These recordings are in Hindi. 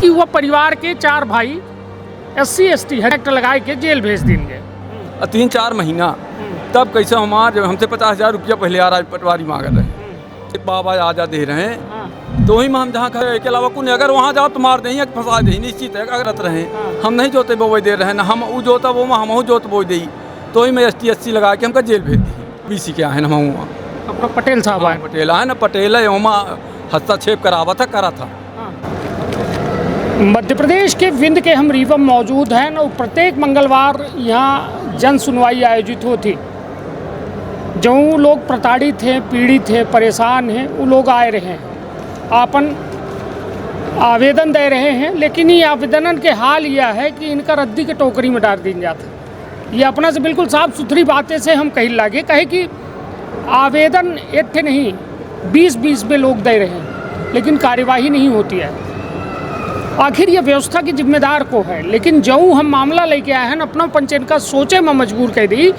कि वह परिवार के 4 भाई SC/ST एक्ट लगाए के जेल भेज देंगे 3-4 महीना। तब कैसे हमारे हमसे 50,000 रुपया पहले आ रहा पटवारी मांग रहे हैं, बाबा आजा दे रहे हैं। तो वही में हम जहाँ खड़े के अलावा कुछ अगर वहाँ जाओ तो मार दें फंसा दें, निश्चित है अगर रहे हम नहीं जोते बोवे दे रहे हैं ना, हम वो जोता वो हम जोत बोई दी। तो वही में ST/SC लगा के हमका जेल भेज दी। BC के आए ना हम वहाँ अपना पटेल साहब आए, पटेल आए ना, पटेल है वहाँ हस्तक्षेप करा था। मध्य प्रदेश के विंध्य के हम रीवा मौजूद हैं और प्रत्येक मंगलवार यहाँ जन सुनवाई आयोजित होती। जो लोग प्रताड़ित हैं, पीड़ित हैं, परेशान हैं, वो लोग आए रहे हैं, अपन आवेदन दे रहे हैं। लेकिन ये आवेदन के हाल यह है कि इनका रद्दी के टोकरी में डाल दी जाता। ये अपना से बिल्कुल साफ सुथरी बातें से हम कहीं लागे कहे कि आवेदन एक थे नहीं 20-20 में लोग दे रहे हैं, लेकिन कार्यवाही नहीं होती है। आखिर ये व्यवस्था की जिम्मेदार को है। लेकिन जो हम मामला लेके आए हैं अपना पंचायत का सोचे में मजबूर कर दी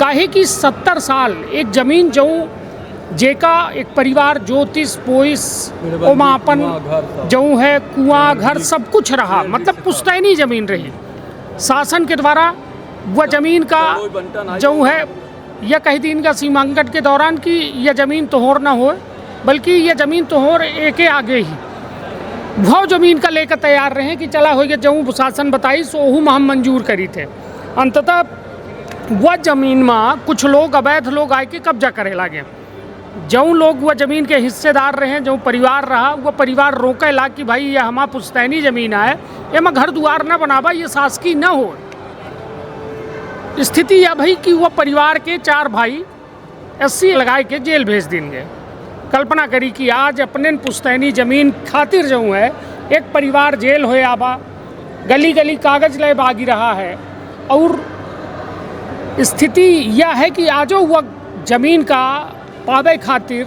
काहे कि 70 साल एक जमीन जो जेका एक परिवार ज्योतिष पोइस ओमापन जो है कुआं घर सब कुछ रहा, मतलब पुश्तैनी जमीन रही। शासन के द्वारा वह जमीन का जो है यह कही दिन का सीमांकन के दौरान कि यह ज़मीन तोहर ना हो, बल्कि यह ज़मीन तोहर एक आगे ही वह ज़मीन का लेकर तैयार रहे कि चला हो गया जऊँ शासन बताई सोहू में हम मंजूर करी थे। अंततः वह ज़मीन में कुछ लोग अवैध लोग आए के कब्जा करे लगे। जऊँ लोग वह ज़मीन के हिस्सेदार रहे, जो परिवार रहा वह परिवार रोके ला कि भाई यह हमारा पुश्तैनी ज़मीन है, एम घर द्वार न बनावा, ये शासकीय न हो। स्थिति यह भाई कि वह परिवार के 4 भाई SC लगाए के जेल भेज देंगे। कल्पना करी कि आज अपने पुश्तैनी जमीन खातिर जो है एक परिवार जेल होए आबा, गली गली कागज ले बागी रहा है। और स्थिति यह है कि आजो वह जमीन का पावे खातिर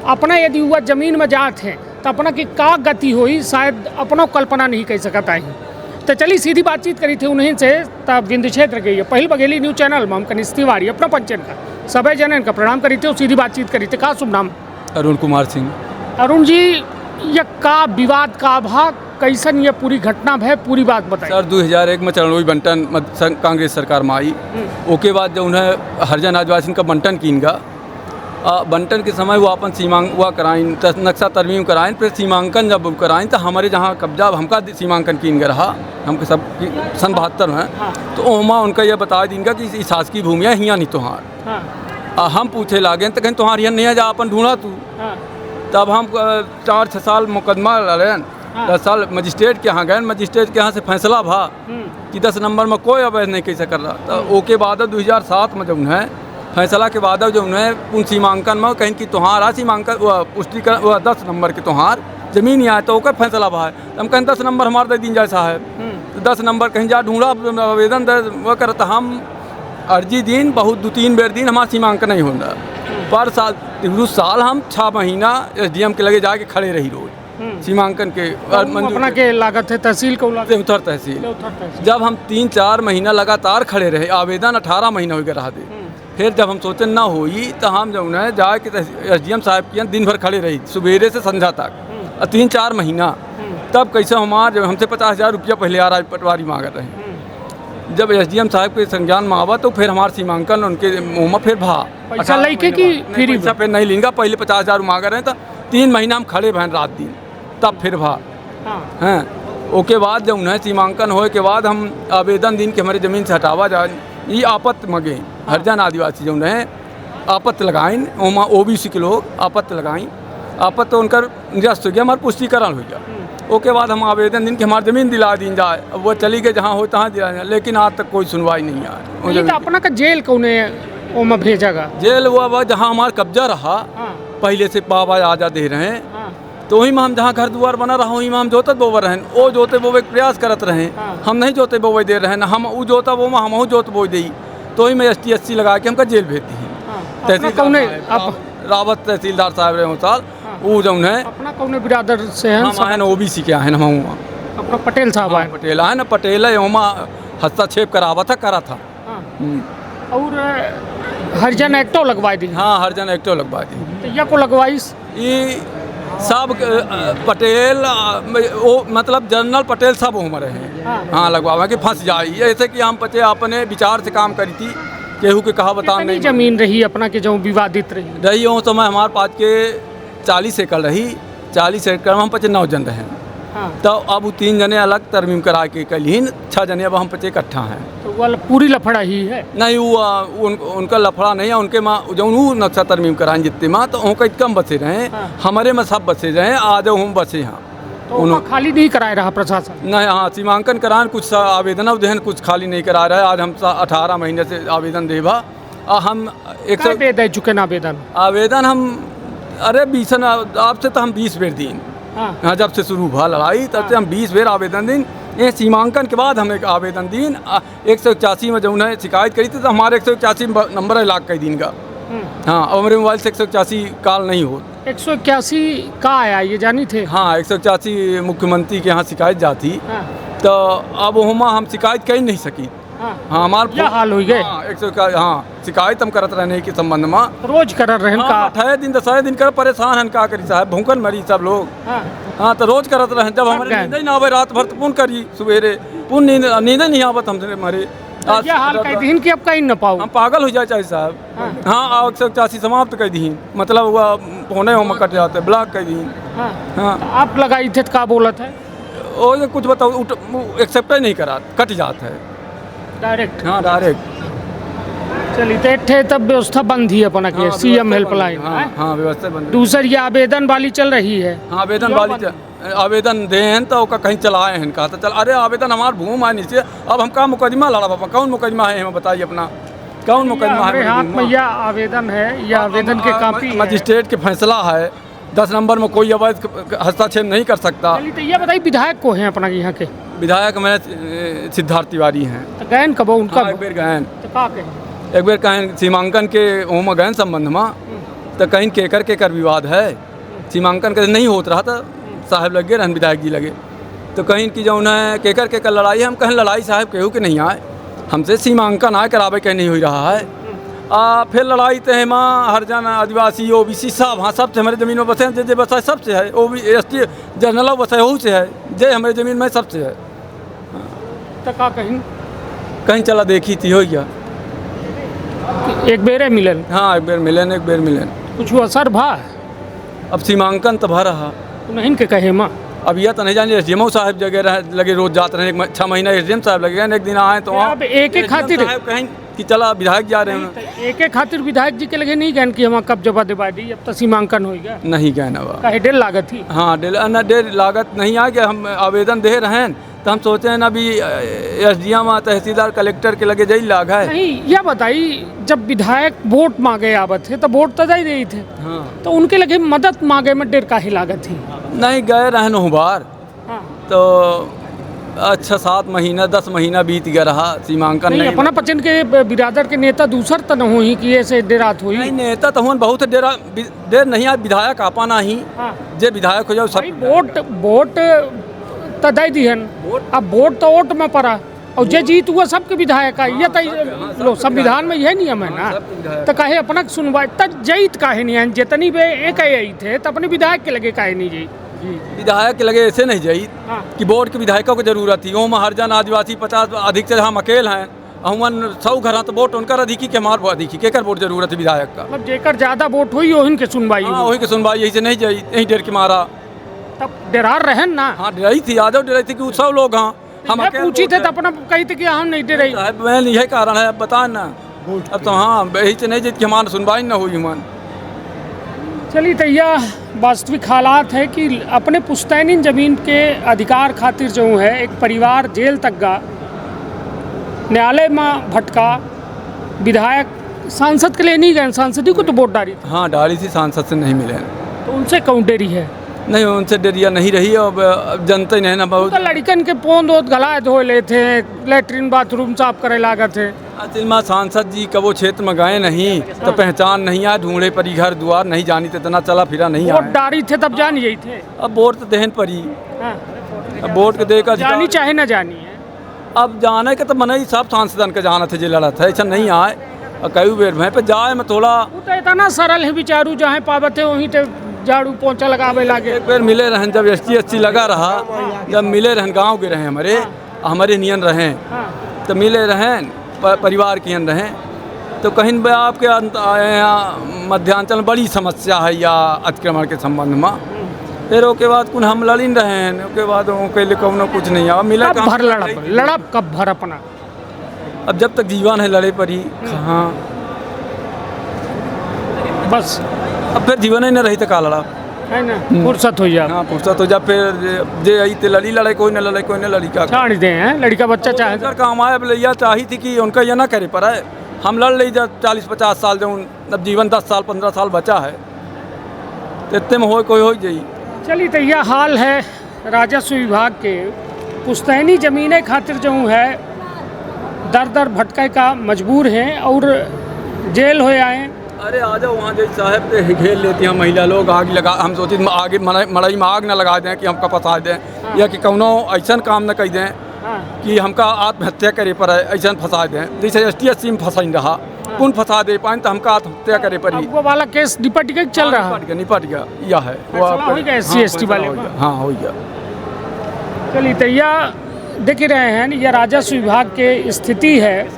अपना यदि वह जमीन में जात है तो अपना की का गति हुई शायद अपनों कल्पना नहीं कर सकता है। तो चलिए सीधी बातचीत करी थी उन्हीं से, तब विंध्य क्षेत्र के ये पहल बघेली न्यूज़ चैनल में हम कनिष्ठ तिवारी अपना पंचायत का सभी जनन का प्रणाम करी थे और सीधी बातचीत करी थे। का शुभ नाम? अरुण कुमार सिंह। अरुण जी, यह का विवाद का भाग कैसन ये पूरी घटना है, पूरी बात बताइए। सर 2001 में चरणोई बंटन कांग्रेस सरकार में आई। ओके बाद जब उन्हें हरिजन आदिवासी का बंटन कीनगा, बंटन के समय वो अपन सीमांकन कराइन, नक्शा तरमीम कराइन, फिर सीमांकन जब कराइन तो हमारे जहाँ कब्जा हमका सीमांकन कीन गया रहा, हमके सब सन 72 में। तो ओमा उनका यह बता दीनगा कि शासकीय भूमि है हियाँ नहीं तोहार। हम पूछे लागे तो कहीं तुम्हारी यहाँ नहीं जा अपन ढूंढा तू। तब हम 4-6 साल मुकदमा लड़े, 10 साल मजिस्ट्रेट के यहाँ गए, मजिस्ट्रेट के यहाँ से फैसला भा कि 10 नंबर में कोई अवैध नहीं कैसे कर रहा। तो ओके बाद 2007 में जब उन्हें फैसला के बाद जो उन्हें उन सीमांकन में कहीं कि तुम्हारा सीमांकन पुष्टिकरण 10 नंबर के तुम्हार जमीन ही आए तो ओकर फैसला भा है। हम कहीं 10 नंबर हमारे दे दिन जैसा है तो 10 नंबर कहीं जा ढूंढा आवेदन दे वह करता हम अर्जी दिन बहुत 2-3 बेर दिन हमारा सीमांकन नहीं हो रहा। पर साल हम 6 महीना SDM के लगे जाके खड़े रही रोज सीमांकन के अपना के लागत है तहसील को उत्तर तहसील। जब हम 3-4 महीना लगातार खड़े रहे, आवेदन 18 महीना हो गया रहा दे। फिर जब हम सोचे ना हुई तो हम जो है जाके SDM साहब की दिन भर खड़े रही सुबेरे से संध्या तक 3-4 महीना। तब कैसे हमारे हमसे 50,000 रुपया पहले आ रहा पटवारी मांग रहे हैं। जब SDM साहब के संज्ञान में आवा तो फिर हमारा सीमांकन उनके मुँह में फिर भा पैसा लेके कि फिर फिर नहीं लेंगे, पहले 50,000 मांग रहे हैं तो 3 महीना हम खड़े बहन रात दिन, तब फिर भा हैं। ओके बाद जब उन्हें सीमांकन होए के बाद हम आवेदन दिन के हमारे ज़मीन से हटावा जाए ये आपत्ति मगे हरिजन आदिवासी जो है आपत्ति लगाइन, वहाँ OBC के लोग आपत्ति लगाइन, आपत्ति तो उनका निरस्त हो गया, हमारा पुष्टिकरण हो गया। ओके बाद हम आवेदन दिन कि हमारी ज़मीन दिला दी जाए, अब वो चली गई जहाँ हो तहाँ दिला जाए, लेकिन आज तक कोई सुनवाई नहीं आई। तो अपना का जेल कौने ओमा भेजागा? जेल हुआ जहाँ हमारा कब्जा रहा पहले से बाबा आजा दे रहे हैं, तो वहीं में हम जहाँ घर द्वार बना रहा वहीं में हम जोतत बोवे रहे, वो जोते बोवे प्रयास करत रहे। हम नहीं जोते बोवे दे रहे, हम वो जोता वो में हम जोत बोई दी। तो वही में ST/SC लगा के हमका जेल भेज दी। तहसीलदार रावत तहसीलदार साहब रहे साल वो जो है अपना कौन बिरादर से हैं? हम आए ना OBC के आए ना, हम अपना पटेल साहब आए। पटेल आए ना, पटेल है वहाँ हस्तक्षेप करा था। और हरिजन एक्टो लगवा दी? हाँ हरिजन एक्टो लगवा दी। तो यह को लगवाई ये सब पटेल वो मतलब जनरल पटेल सब उम्र हैं। हाँ लगवावा कि फंस जाए ऐसे कि हम बच्चे अपने विचार से काम करी थी केहू के कहा बता नहीं जमीन रही अपना के जो विवादित रही वो समय हमारे पास के 40 एकड़ रही। 40 एकड़ में हम 9 जन रहे। तो अब वो 3 जने अलग तरमीम करा के कलीन 6 जने अब हम 5 इकट्ठा हैं। तो वो पूरी लफड़ा ही है नहीं वो उनका लफड़ा नहीं है। उनके माँ जो नक्शा तरमीम कराएं जितने माँ तो उनका कम बचे रहे। हमारे में सब बचे रहे आज हम बचे हैं। तो खाली नहीं कराए रहा प्रशासन नहीं। हाँ सीमांकन कराएं कुछ आवेदन उदयन कुछ खाली नहीं करा रहा है। आज हम 18 महीने से आवेदन देवा हम 100 दे चुके ना आवेदन हम अरे 20 आपसे तो हम 20 बेर दिन। हाँ जब से शुरू हुआ लड़ाई तब से हम 20 बेर आवेदन दिन। ये सीमांकन के बाद हम एक आवेदन दिन 181 में जब उन्हें शिकायत करी थी तो हमारे 181 नंबर है लाख कई दिन का। हाँ और मेरे मोबाइल से 181 कॉल नहीं हो। 181 का आया ये जानी थे। हाँ 181 मुख्यमंत्री के यहाँ शिकायत जाती। तो अब हम शिकायत कर नहीं सकी। हाँ हमारा हाल हो गए। हाँ 181 हाँ शिकायत हम करत रहने के संबंध में रोज कर रहे हैं। 18 दिन 10 दिन कर परेशान हैं का करी साहब भूखन मरी सब लोग। हाँ तो रोज करत रहे जब हमारे नींद ही ना आवे रात भर तो पुन करी सवेरे पुन नींद नहीं आवत हमसे मरे। हाल कई दिन की अब कहीं न पाओ हम पागल हो जाए चाहे साहब। हाँ 181 समाप्त कर दी मतलब हुआ होने हो कट जाते ब्लॉक कर दी। हाँ आप लगाई थे तो क्या बोला था वो ये कुछ बताओ एक्सेप्ट ही नहीं करा कट जाता है डायरेक्ट। हाँ डायरेक्ट चलिए थे तब व्यवस्था बंद ही अपना के सीएम हेल्पलाइन। हाँ व्यवस्था बंद। दूसरी ये आवेदन वाली चल रही है। हाँ आवेदन वाली आवेदन दें तो कहीं चलाए हैं कहा तो चल अरे आवेदन हमारे भूम आने से अब हम का मुकदमा लड़ा पापा कौन मुकदमा है हमें बताइए अपना कौन मुकदमा है। हाथ में यह आवेदन है यह आवेदन के काफी मजिस्ट्रेट के फैसला है 10 नंबर में कोई अवैध हस्तक्षेप नहीं कर सकता। तो ये बताइए विधायक को हैं अपना यहाँ के विधायक मेरे सिद्धार्थ तिवारी हैं। तो गैन कब उनका एक बेर गैन तो एक बेर कहें सीमांकन के ओम गैन संबंध में तो कहीं केकर विवाद है सीमांकन का नहीं होता रहा था साहब लगे रहन विधायक जी लगे तो कहीं की जो उन्हें केकर लड़ाई है हम कहें लड़ाई साहब केहू के नहीं आए हमसे सीमांकन आए करावे कहीं नहीं हो रहा है। फिर लड़ाई तो माँ हरिजन आदिवासी ओबीसी सब हाँ सबसे हमारे ज़मीन में बसे जे बसा है सबसे है वो भी ST जनरल बसा है से है जे हमारे ज़मीन में सबसे है। तो का कहीं चला देखी थी हो गया एक बेर मिलन। हाँ एक बेर मिलन कुछ असर भा अब सीमांकन तो भा रहा नहीं के कहे माँ अब यह तो नहीं जानिए SDM साहब जगह लगे रोज जाते रहे 6 महीना SDM साहब लगे एक दिन आए तो अब एक खातिर कहीं कि चला विधायक जा रहे हैं एक खातिर विधायक जी के लगे नहीं गए कि हम कब जब दिवा दी अब तो सीमांकन हो गया नहीं गए ना डेढ़ लागत थी। हाँ डेढ़ लागत नहीं आ गया हम आवेदन दे रहे हैं तो हम सोचे हैं ना अभी SDM तहसीलदार कलेक्टर के लगे जही लाग है। नहीं यह बताइए जब विधायक वोट मांगे आवत थे तो वोट तो दे रही थे। हाँ तो उनके लगे मदद मांगे में डेढ़ काहे लागत थी नहीं गए रहन हो बार। हाँ। तो अच्छा 7 महीना 10 महीना बीत गया रहा सीमांकन नहीं अपना पचन के बिरादर के नेता दूसर तो न हुई कि ऐसे डेरात हुई नहीं नेता तो हुन बहुत देर नहीं आ विधायक आपाना ही। हाँ। जे विधायक हो जाओ सब वोट तो दे दिहन अब वोट तो वोट में पड़ा और जे जीत हुआ सबके विधायक का ये तो संविधान में यह नियम है ना तो कहे अपना सुनवाई तक जईत काहे नहीं है जितनी बे एक आई थे तो अपने विधायक के लगे काहे नहीं जी विधायक के लगे ऐसे नहीं जाई। हाँ। कि बोर्ड के विधायकों की जरूरत थी ओम हरिजन आदिवासी 50 अधिक से हम अकेले हैं अमन 100 घर तो वोट उनका अधिकी के हमार अधिकी केकर वोट जरूरत है विधायक का मतलब जेकर ज्यादा वोट हुई वही के सुनवाई। हाँ वही के सुनवाई यही से नहीं जाई यही डेर के मारा तब डरार रहे ना। हाँ डराई थी यादव डराई थी कि 100 लोग हाँ हम पूछी थे तो अपना कही थे कि हम नहीं डे रही मैं यही कारण है बता ना अब तो हाँ यही से नहीं जीत कि हमारा सुनवाई न हुई मन। चलिए तो यह वास्तविक हालात है कि अपने पुश्तैनी ज़मीन के अधिकार खातिर जो है एक परिवार जेल तक गया न्यायालय में भटका विधायक सांसद के लिए नहीं गए सांसद ही को तो वोट डाली। हाँ डाली थी सांसद से नहीं मिले तो उनसे कौन डेरी है नहीं उनसे डेरिया नहीं रही अब जनता नहीं ना बहुत लड़कन के पोंद वोद गला धो ले थे लेटरिन बाथरूम साफ करे लागत है। असल में सांसद जी कब वो क्षेत्र में गए नहीं तो पहचान नहीं आए ढूंढे परी घर द्वार नहीं जानी तो इतना चला फिरा नहीं वोट डारी थे तब जान यही थे अब वोट तो दहन परी। हाँ। अब वोट के देकर जानी चाहे ना जानी है अब जाने के तो मन ही सब सांसदन के जाना थे जे लड़ा था ऐसा नहीं आए और कई बेर में पे जाए में थोड़ा तो इतना सरल है बिचारू जहाँ पावत है वहीं झाड़ू पोछा लगावे लागे। एक बार मिले रहन जब ST लगा रहा, जब मिले रहन गांव के रहे हमारे नियन रहे, हाँ तो मिले रहें परिवार के यन रहें, तो कहीं भी आपके यहाँ मध्यांचल में बड़ी समस्या है या अतिक्रमण के संबंध में, फिर उसके बाद कुछ हम लड़िन रहे हैं, उसके बाद उनके लिए कौनो कुछ नहीं आवा मिला। कब भर लड़प कब भर अपना? अब जब तक जीवन है लड़े पर ही। हाँ बस अब फिर जीवन ही न रही तो का लड़ा है ना, फुर्सत हो जा। हाँ फुर्सत हो जा, फिर जे आई ते लड़ी लड़े, कोई न लड़े कोई न लड़ी का छाड़ दे हैं लड़का बच्चा चाहे सर काम आए। अब लिया चाही थी कि उनका ये ना करे पर है, हम लड़ ली जब 40-50 साल जो अब जीवन 10 साल 15 साल बचा है, तो इतने में हो कोई हो जाई। चलिए तो यह हाल है राजस्व विभाग के। पुश्तैनी ज़मीनें खातिर जो है दर दर भटके का मजबूर हैं और जेल हो आए। अरे आ जाओ वहाँ जैसे साहब पे घेर लेती हैं महिला लोग, आग लगा, हम सोची आगे मड़ई में आग न लगा दें कि हमका फंसा दें, हाँ। या कि कौनो ऐसा काम न कर दें हाँ कि हमका आत्महत्या करे पर ऐसा फंसा दें। जैसे ST में फंसा रहा, कौन फंसा दे पाए तो हमका आत्महत्या करे पर ही। अब वो वाला केस निपट के चल रहा है। निपट गया यह है फैसला हो गया SC ST वाले का। हाँ हो गया। चलिए तो यह देख ही रहे हैं, यह राजस्व विभाग के स्थिति है।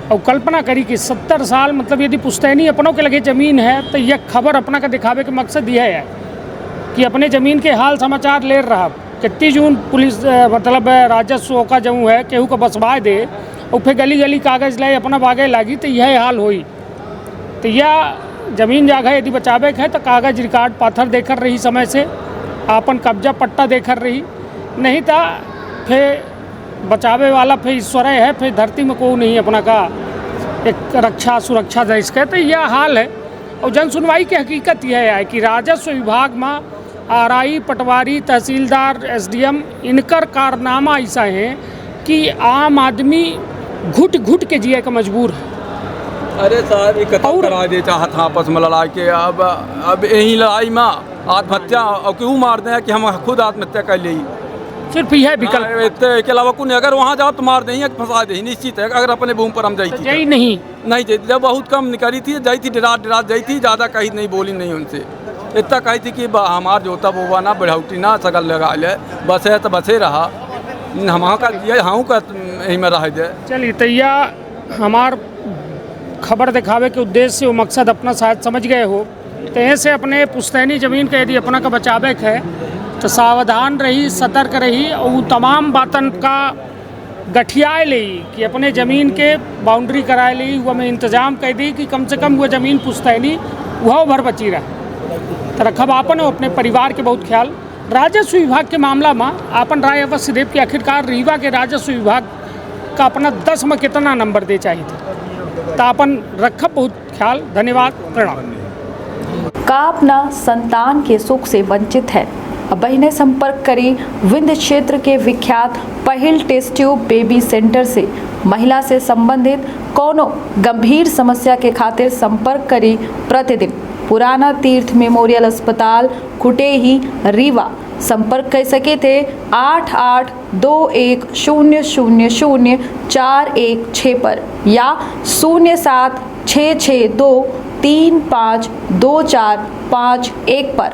और कल्पना करी कि 70 साल मतलब यदि पुश्तैनी अपनों के लगे ज़मीन है तो यह खबर अपना का दिखावे के मकसद यह है कि अपने ज़मीन के हाल समाचार ले रहा। कितनी जून पुलिस मतलब राजस्व का जो है केहू को बसवा दे और फिर गली गली कागज़ लाए अपना बागे लागी, तो यह हाल होई। तो यह ज़मीन जागा यदि बचावे के है तो कागज़ रिकॉर्ड पाथर देकर रही, समय से आपन कब्जा पट्टा देकर रही, नहीं तो फिर बचावे वाला फिर ईश्वर है, फिर धरती में कोई नहीं अपना का एक रक्षा सुरक्षा दे इसके। तो यह हाल है। और जन सुनवाई की हकीकत यह है कि राजस्व विभाग में RI पटवारी तहसीलदार SDM इनकर कारनामा ऐसा है कि आम आदमी घुट घुट के जिए का मजबूर है। अरे साहब ये कतल करा दे चाहत आपस में लड़ाई के, अब यही लड़ाई में आत्महत्या और क्यों मार दें कि हम खुद आत्महत्या कर ली। सिर्फ यह विकल्प के अलावा कुछ अगर वहाँ जाओ तो मार देंगे, फंसा दे निश्चित है। अगर अपने भूमि पर हम जाई थी यही नहीं जाती, जब बहुत कम निकली थी, जाई थी डरात जाई थी, ज़्यादा कहीं नहीं बोली नहीं उनसे, इतना कही थी कि हमार जोता बोवा ना बढ़ौटी ना सगल लगा ले, बस है तो बसे रहा हम का हाँ का यही में रह जाए। चलिए तो यह हमार खबर दिखावे के उद्देश्य से वो मकसद अपना शायद समझ गए हो। तो ऐसे अपने पुश्तैनी ज़मीन के यदि अपना का बचावे है तो सावधान रही, सतर्क रही और तमाम बातन का गठियाए ली कि अपने ज़मीन के बाउंड्री कराए ली, वह में इंतज़ाम कर दी कि कम से कम वह ज़मीन पुश्तैनी वह भर बची रहे। तो रखब आपन और अपने परिवार के बहुत ख्याल। राजस्व विभाग के मामला में आपन राय अवश्य देव कि आखिरकार रीवा के राजस्व विभाग का अपना 10 में कितना नंबर दे चाहिए थे। तो आपन रखब बहुत ख्याल। धन्यवाद, प्रणाम। का अपना संतान के सुख से वंचित है, बहिने संपर्क करें विंध्य क्षेत्र के विख्यात पहिल टेस्ट ट्यूब बेबी सेंटर से। महिला से संबंधित कोनो गंभीर समस्या के खातिर संपर्क करें प्रतिदिन पुराना तीर्थ मेमोरियल अस्पताल कुटेही रीवा। संपर्क कर सके थे 8821000416 पर या 076623524551 पर।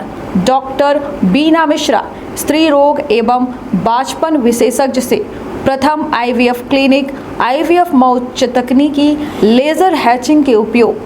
डॉक्टर बीना मिश्रा स्त्री रोग एवं बांझपन विशेषज्ञ से प्रथम IVF क्लिनिक, IVF मौत तकनीकी, लेजर हैचिंग के उपयोग,